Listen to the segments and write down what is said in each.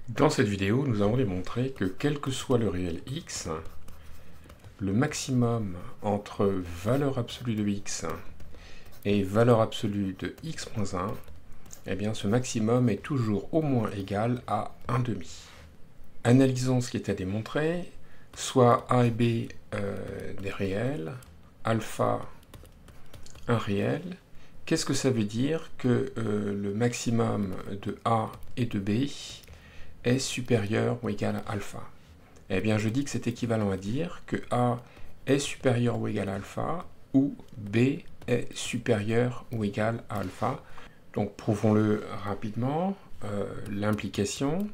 Dans cette vidéo, nous allons démontrer que quel que soit le réel x, le maximum entre valeur absolue de x et valeur absolue de x moins 1, eh bien ce maximum est toujours au moins égal à 1 demi. Analysons ce qui est à démontrer, soit a et b des réels, alpha un réel. Qu'est-ce que ça veut dire que le maximum de a et de b est supérieur ou égal à alpha? Eh bien, je dis que c'est équivalent à dire que A est supérieur ou égal à alpha, ou B est supérieur ou égal à alpha. Donc, prouvons-le rapidement. L'implication.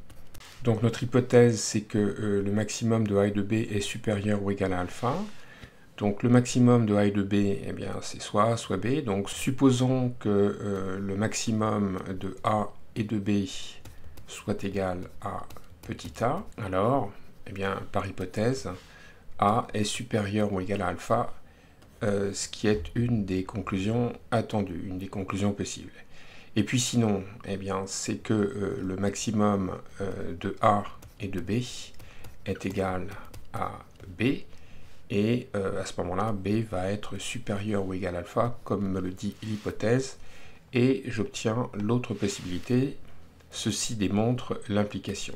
Donc, notre hypothèse, c'est que le maximum de A et de B est supérieur ou égal à alpha. Donc, le maximum de A et de B, eh bien, c'est soit A, soit B. Donc, supposons que le maximum de A et de B soit égal à petit a. Alors, eh bien, par hypothèse, A est supérieur ou égal à alpha, ce qui est une des conclusions attendues, une des conclusions possibles. Et puis sinon, eh bien, c'est que le maximum de A et de B est égal à B, et à ce moment-là, B va être supérieur ou égal à alpha, comme me le dit l'hypothèse, et j'obtiens l'autre possibilité. Ceci démontre l'implication.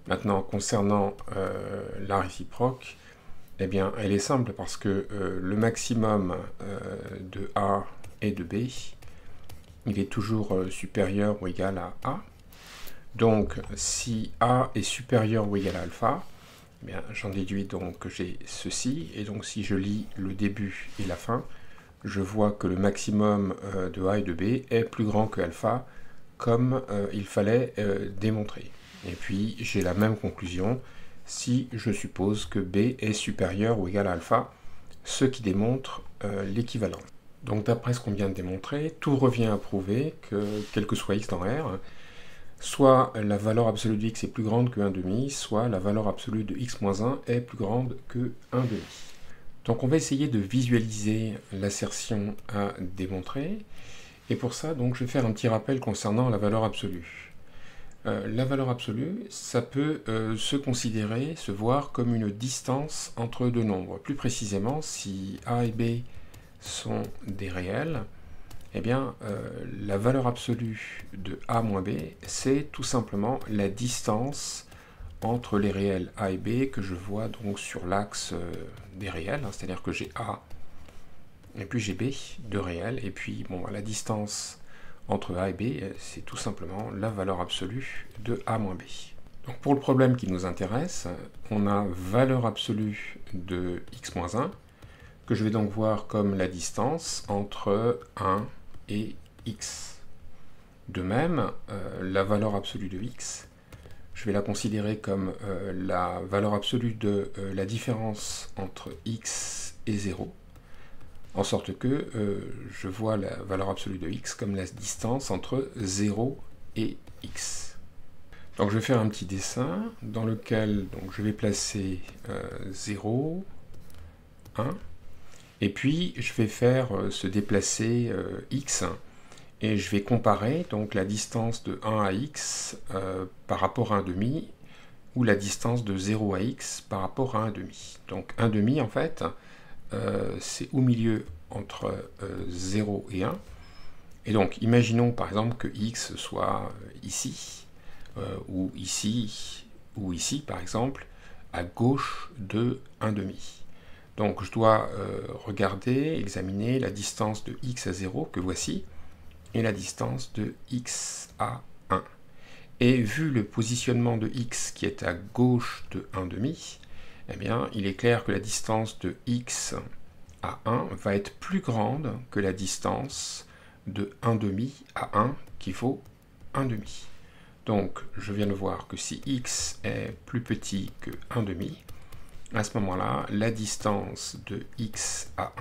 Maintenant, concernant la réciproque, eh bien, elle est simple parce que le maximum de A et de B, il est toujours supérieur ou égal à A. Donc, si A est supérieur ou égal à alpha, eh bien, j'en déduis donc que j'ai ceci. Et donc, si je lis le début et la fin, je vois que le maximum de A et de B est plus grand que alpha, comme il fallait démontrer. Et puis, j'ai la même conclusion si je suppose que B est supérieur ou égal à alpha, ce qui démontre l'équivalence. Donc, d'après ce qu'on vient de démontrer, tout revient à prouver que, quel que soit x dans R, soit la valeur absolue de x est plus grande que 1 demi, soit la valeur absolue de x moins 1 est plus grande que 1 demi. Donc, on va essayer de visualiser l'assertion à démontrer. Et pour ça, donc, je vais faire un petit rappel concernant la valeur absolue. La valeur absolue, ça peut se considérer, se voir comme une distance entre deux nombres. Plus précisément, si A et B sont des réels, eh bien, la valeur absolue de A moins B, c'est tout simplement la distance entre les réels A et B que je vois donc sur l'axe des réels, hein, c'est-à-dire que j'ai A et puis j'ai B, deux réels, et puis bon, la distance entre A et B, c'est tout simplement la valeur absolue de A moins B. Donc pour le problème qui nous intéresse, on a valeur absolue de x moins 1, que je vais donc voir comme la distance entre 1 et x. De même, la valeur absolue de x, je vais la considérer comme la valeur absolue de la différence entre x et 0, en sorte que je vois la valeur absolue de x comme la distance entre 0 et x. Donc je vais faire un petit dessin dans lequel donc, je vais placer 0, 1, et puis je vais faire se déplacer x, et je vais comparer donc la distance de 1 à x par rapport à 1 demi, ou la distance de 0 à x par rapport à 1 demi. Donc 1 demi en fait, c'est au milieu entre 0 et 1. Et donc, imaginons par exemple que x soit ici, ou ici, par exemple, à gauche de 1 demi. Donc, je dois regarder, examiner la distance de x à 0, que voici, et la distance de x à 1. Et vu le positionnement de x qui est à gauche de 1 demi, eh bien, il est clair que la distance de x à 1 va être plus grande que la distance de 1 demi à 1 qui vaut 1 demi. Donc, je viens de voir que si x est plus petit que 1 demi, à ce moment-là, la distance de x à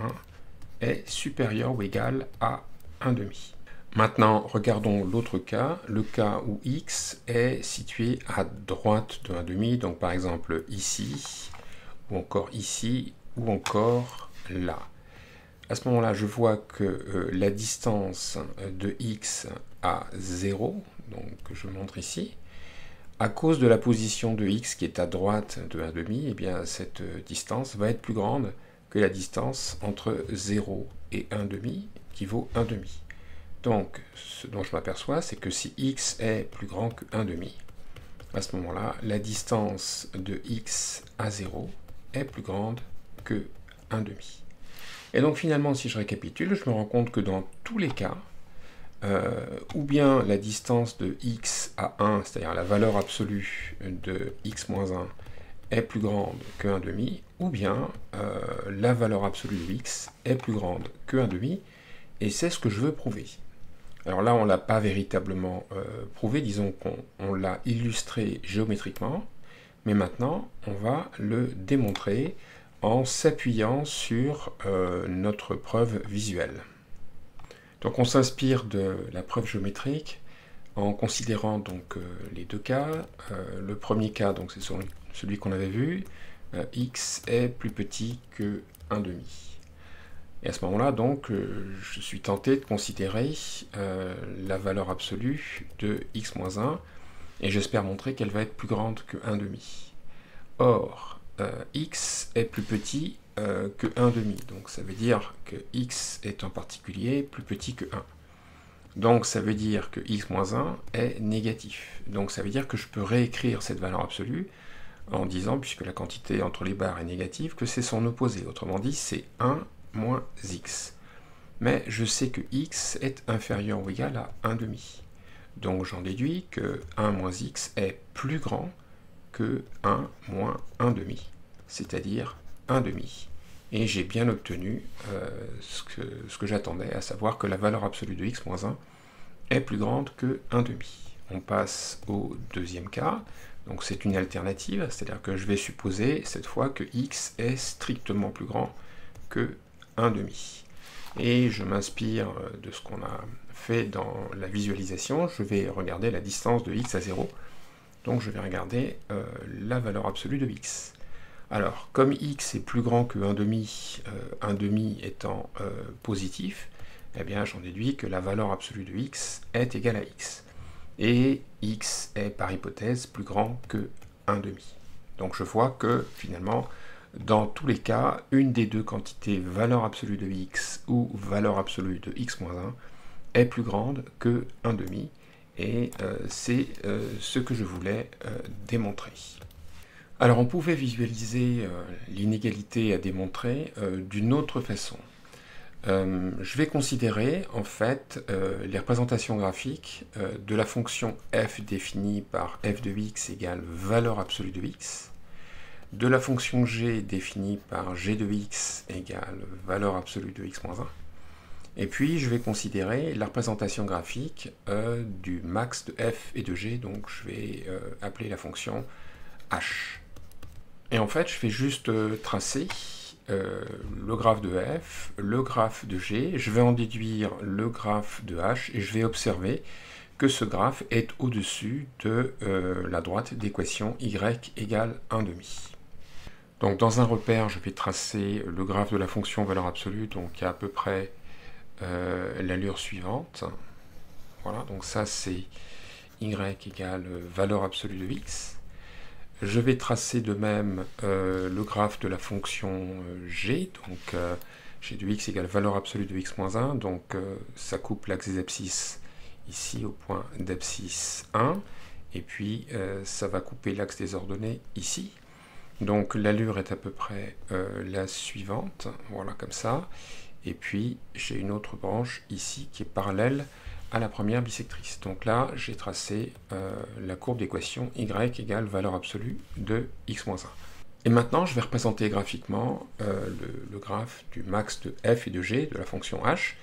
1 est supérieure ou égale à 1 demi. Maintenant, regardons l'autre cas, le cas où x est situé à droite de 1 demi, donc par exemple ici, ou encore ici, ou encore là. À ce moment-là, je vois que la distance de x à 0, donc je montre ici, À cause de la position de x qui est à droite de 1,5, eh bien cette distance va être plus grande que la distance entre 0 et 1,5 qui vaut 1,5. Donc, ce dont je m'aperçois, c'est que si x est plus grand que 1,5, à ce moment-là, la distance de x à 0 est plus grande que 1,5. Et donc finalement, si je récapitule, je me rends compte que dans tous les cas, ou bien la distance de x à 1, c'est-à-dire la valeur absolue de x moins 1, est plus grande que 1,5, ou bien la valeur absolue de x est plus grande que 1,5, et c'est ce que je veux prouver. Alors là, on ne l'a pas véritablement prouvé, disons qu'on l'a illustré géométriquement, mais maintenant, on va le démontrer en s'appuyant sur notre preuve visuelle. Donc on s'inspire de la preuve géométrique en considérant donc les deux cas. Le premier cas, donc c'est celui qu'on avait vu, x est plus petit que 1,5. Et à ce moment-là, donc, je suis tenté de considérer la valeur absolue de x moins 1, et j'espère montrer qu'elle va être plus grande que 1,5. Or, x est plus petit que 1,5, donc ça veut dire que x est en particulier plus petit que 1. Donc ça veut dire que x moins 1 est négatif. Donc ça veut dire que je peux réécrire cette valeur absolue en disant, puisque la quantité entre les barres est négative, que c'est son opposé. Autrement dit, c'est 1 moins x. Mais je sais que x est inférieur ou égal à 1,5. Donc j'en déduis que 1 moins x est plus grand que 1 moins 1,5, c'est-à-dire 1,5. Et j'ai bien obtenu ce que j'attendais, à savoir que la valeur absolue de x moins 1 est plus grande que 1,5. On passe au deuxième cas. Donc c'est une alternative, c'est-à-dire que je vais supposer cette fois que x est strictement plus grand que 1,5. Et je m'inspire de ce qu'on a fait dans la visualisation. Je vais regarder la distance de x à 0. Donc je vais regarder la valeur absolue de x. Alors, comme x est plus grand que 1,5, 1,5 étant positif, eh bien j'en déduis que la valeur absolue de x est égale à x. Et x est par hypothèse plus grand que 1,5. Donc je vois que finalement, dans tous les cas, une des deux quantités valeur absolue de x ou valeur absolue de x moins 1 est plus grande que 1,5. Et c'est ce que je voulais démontrer. Alors on pouvait visualiser l'inégalité à démontrer d'une autre façon. Je vais considérer en fait les représentations graphiques de la fonction f définie par f de x égale valeur absolue de x, de la fonction g définie par g de x égale valeur absolue de x moins 1, et puis je vais considérer la représentation graphique du max de f et de g, donc je vais appeler la fonction h. Et en fait, je vais juste tracer le graphe de f, le graphe de g, je vais en déduire le graphe de h, et je vais observer que ce graphe est au-dessus de la droite d'équation y égale 1,5. Donc dans un repère, je vais tracer le graphe de la fonction valeur absolue, donc à peu près l'allure suivante. Voilà, donc ça c'est y égale valeur absolue de x. Je vais tracer de même le graphe de la fonction g, donc g de x égale valeur absolue de x moins 1, donc ça coupe l'axe des abscisses ici au point d'abscisse 1, et puis ça va couper l'axe des ordonnées ici. Donc l'allure est à peu près la suivante, voilà comme ça, et puis j'ai une autre branche ici qui est parallèle à la première bisectrice. Donc là, j'ai tracé la courbe d'équation y égale valeur absolue de x moins 1. Et maintenant, je vais représenter graphiquement le graphe du max de f et de g de la fonction h.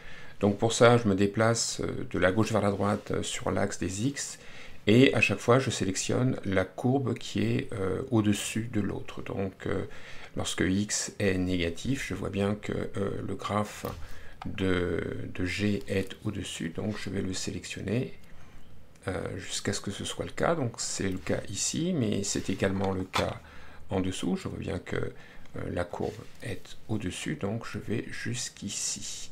Donc pour ça, je me déplace de la gauche vers la droite sur l'axe des x, et à chaque fois, je sélectionne la courbe qui est au-dessus de l'autre. Donc lorsque x est négatif, je vois bien que le graphe de G est au-dessus, donc je vais le sélectionner jusqu'à ce que ce soit le cas. Donc c'est le cas ici, mais c'est également le cas en dessous. Je vois bien que la courbe est au-dessus, donc je vais jusqu'ici.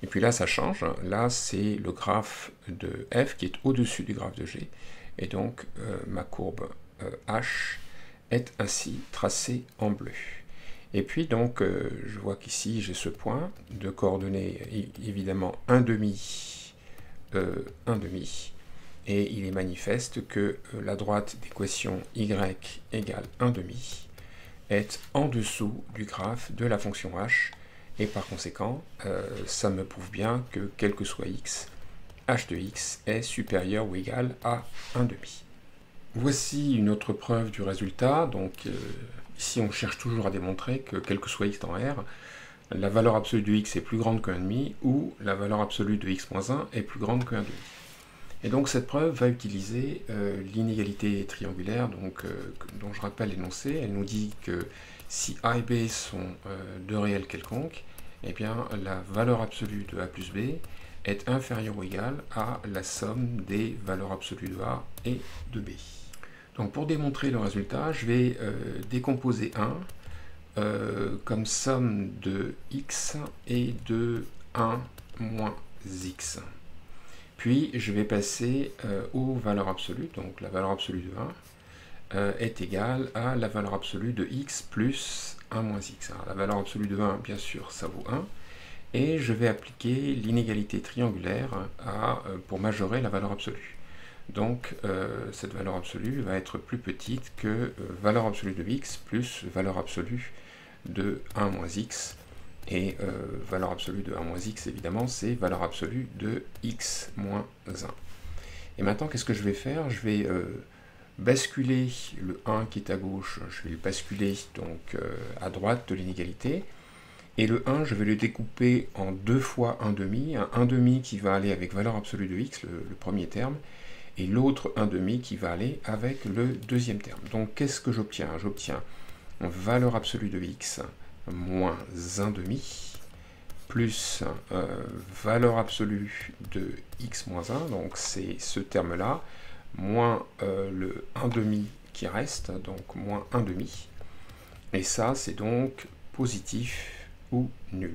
Et puis là, ça change. Là, c'est le graphe de f qui est au-dessus du graphe de G. et donc ma courbe H est ainsi tracée en bleu. Et puis donc je vois qu'ici j'ai ce point de coordonnées évidemment 1,5, 1,5, et il est manifeste que la droite d'équation y égale 1,5 est en dessous du graphe de la fonction h, et par conséquent, ça me prouve bien que quel que soit x, h de x est supérieur ou égal à 1,5. Voici une autre preuve du résultat. Donc ici on cherche toujours à démontrer que quel que soit x dans R, la valeur absolue de x est plus grande que 1,5 ou la valeur absolue de x moins 1 est plus grande que 1,5. Et donc cette preuve va utiliser l'inégalité triangulaire dont je rappelle l'énoncé. Elle nous dit que si A et B sont deux réels quelconques, eh bien la valeur absolue de A plus B est inférieure ou égale à la somme des valeurs absolues de A et de B. Donc pour démontrer le résultat, je vais décomposer 1 comme somme de x et de 1 moins x. Puis je vais passer aux valeurs absolues, donc la valeur absolue de 1 est égale à la valeur absolue de x plus 1 moins x. Alors, la valeur absolue de 1, bien sûr, ça vaut 1, et je vais appliquer l'inégalité triangulaire pour majorer la valeur absolue. Donc cette valeur absolue va être plus petite que valeur absolue de x plus valeur absolue de 1 moins x. Et valeur absolue de 1 moins x, évidemment, c'est valeur absolue de x moins 1. Et maintenant, qu'est-ce que je vais faire? Je vais basculer le 1 qui est à gauche, je vais le basculer donc à droite de l'inégalité. Et le 1, je vais le découper en 2 fois 1,5, un 1,5 qui va aller avec valeur absolue de x, le premier terme, et l'autre 1,5 qui va aller avec le deuxième terme. Donc, qu'est-ce que j'obtiens? J'obtiens valeur absolue de x moins 1,5 plus valeur absolue de x moins 1, donc c'est ce terme-là, moins le 1,5 qui reste, donc moins 1,5. Et ça, c'est donc positif ou nul.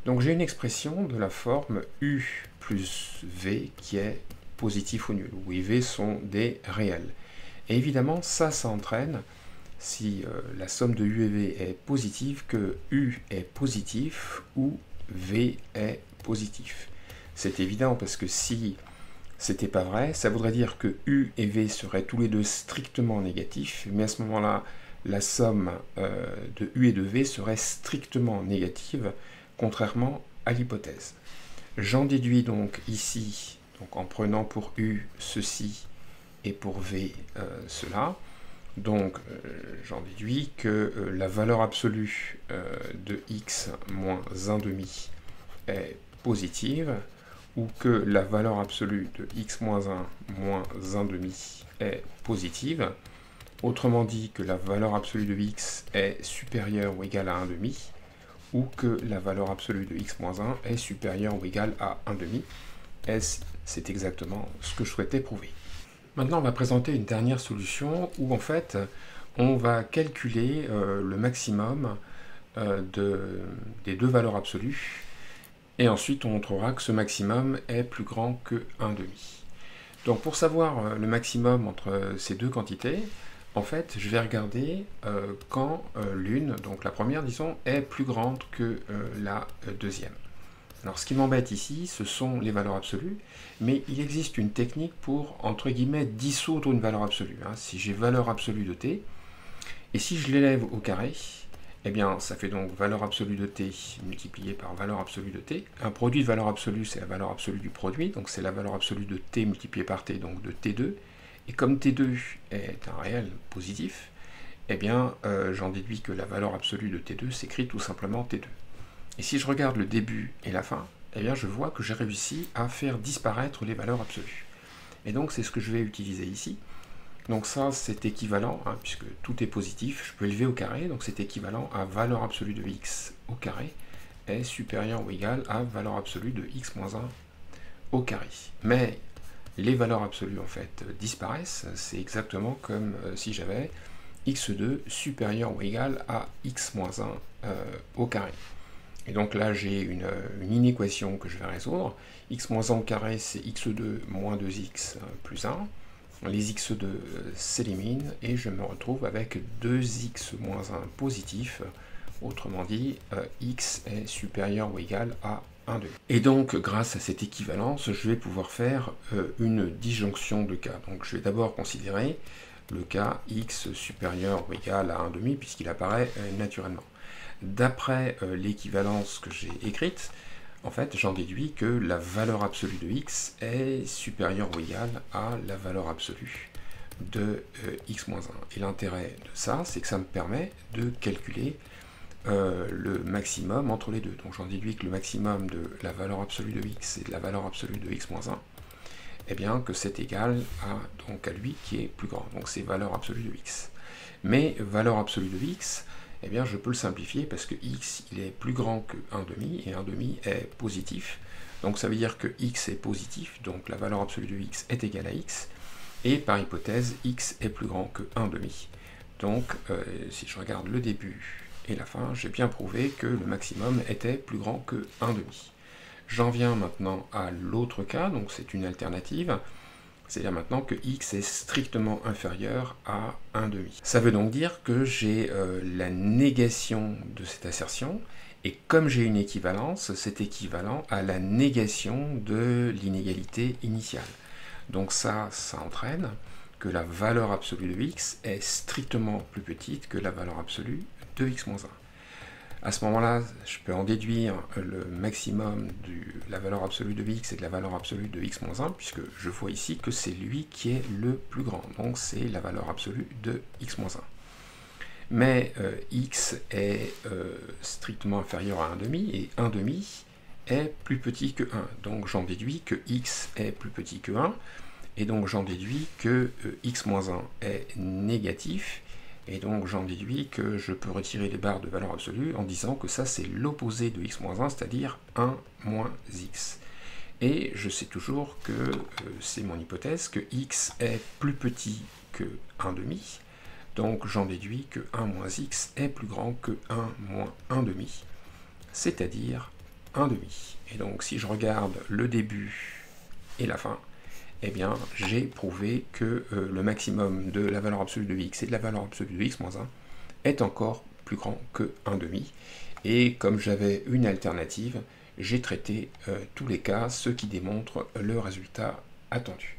Donc j'ai une expression de la forme u plus v qui est positif ou nul, où u et v sont des réels. Et évidemment, ça entraîne, si la somme de u et v est positive, que u est positif ou v est positif. C'est évident parce que si c'était pas vrai, ça voudrait dire que u et v seraient tous les deux strictement négatifs, mais à ce moment-là, la somme de u et de v serait strictement négative, contrairement à l'hypothèse. J'en déduis donc ici, donc en prenant pour u ceci et pour v cela. Donc j'en déduis que la valeur absolue de x moins 1,5 est positive, ou que la valeur absolue de x moins 1 moins 1,5 est positive. Autrement dit, que la valeur absolue de x est supérieure ou égale à 1,5, ou que la valeur absolue de x moins 1 est supérieure ou égale à 1,5. C'est exactement ce que je souhaitais prouver. Maintenant, on va présenter une dernière solution où, en fait, on va calculer le maximum des deux valeurs absolues, et ensuite on montrera que ce maximum est plus grand que 1,5. Donc pour savoir le maximum entre ces deux quantités, en fait, je vais regarder quand l'une, donc la première, disons, est plus grande que la deuxième. Alors, ce qui m'embête ici, ce sont les valeurs absolues, mais il existe une technique pour, entre guillemets, dissoudre une valeur absolue. Si j'ai valeur absolue de t, et si je l'élève au carré, eh bien, ça fait donc valeur absolue de t multiplié par valeur absolue de t. Un produit de valeur absolue, c'est la valeur absolue du produit, donc c'est la valeur absolue de t multiplié par t, donc de t2. Et comme t2 est un réel positif, eh bien, j'en déduis que la valeur absolue de t2 s'écrit tout simplement t2. Et si je regarde le début et la fin, eh bien, je vois que j'ai réussi à faire disparaître les valeurs absolues. Et donc, c'est ce que je vais utiliser ici. Donc ça, c'est équivalent, puisque tout est positif, je peux élever au carré, donc c'est équivalent à valeur absolue de x au carré est supérieur ou égal à valeur absolue de x moins 1 au carré. Mais les valeurs absolues, en fait, disparaissent. C'est exactement comme si j'avais x2 supérieur ou égal à x moins 1 au carré. Et donc là, j'ai une inéquation que je vais résoudre. X moins 1 au carré, c'est x2 moins 2x plus 1. les x2 s'éliminent et je me retrouve avec 2x-1 positif. Autrement dit, x est supérieur ou égal à 1,5. Et donc, grâce à cette équivalence, je vais pouvoir faire une disjonction de cas. Donc, je vais d'abord considérer le cas x supérieur ou égal à 1,5 puisqu'il apparaît naturellement. D'après l'équivalence que j'ai écrite, en fait, j'en déduis que la valeur absolue de x est supérieure ou égale à la valeur absolue de x-1. Et l'intérêt de ça, c'est que ça me permet de calculer le maximum entre les deux. Donc j'en déduis que le maximum de la valeur absolue de x et de la valeur absolue de x-1, eh bien que c'est égal à lui qui est plus grand. Donc c'est valeur absolue de x. Mais valeur absolue de x, eh bien je peux le simplifier parce que x il est plus grand que 1,5 et 1,5 est positif. Donc ça veut dire que x est positif, donc la valeur absolue de x est égale à x. Et par hypothèse, x est plus grand que 1,5. Donc si je regarde le début et la fin, j'ai bien prouvé que le maximum était plus grand que 1,5. J'en viens maintenant à l'autre cas, donc c'est une alternative. C'est-à-dire maintenant que x est strictement inférieur à 1,5. Ça veut donc dire que j'ai la négation de cette assertion, et comme j'ai une équivalence, c'est équivalent à la négation de l'inégalité initiale. Donc ça entraîne que la valeur absolue de x est strictement plus petite que la valeur absolue de x-1. À ce moment-là, je peux en déduire le maximum de la valeur absolue de x et de la valeur absolue de x-1, puisque je vois ici que c'est lui qui est le plus grand, donc c'est la valeur absolue de x-1. Mais x est strictement inférieur à 1,5, et 1,5 est plus petit que 1, donc j'en déduis que x est plus petit que 1, et donc j'en déduis que x-1 est négatif, et donc j'en déduis que je peux retirer les barres de valeur absolue en disant que ça c'est l'opposé de x-1, c'est-à-dire 1 moins x. Et je sais toujours que c'est mon hypothèse, que x est plus petit que 1,5, donc j'en déduis que 1 moins x est plus grand que 1 moins 1,5, c'est-à-dire 1,5. Et donc si je regarde le début et la fin, eh bien, j'ai prouvé que le maximum de la valeur absolue de x et de la valeur absolue de x-1 est encore plus grand que 1,5. Et comme j'avais une alternative, j'ai traité tous les cas, ce qui démontre le résultat attendu.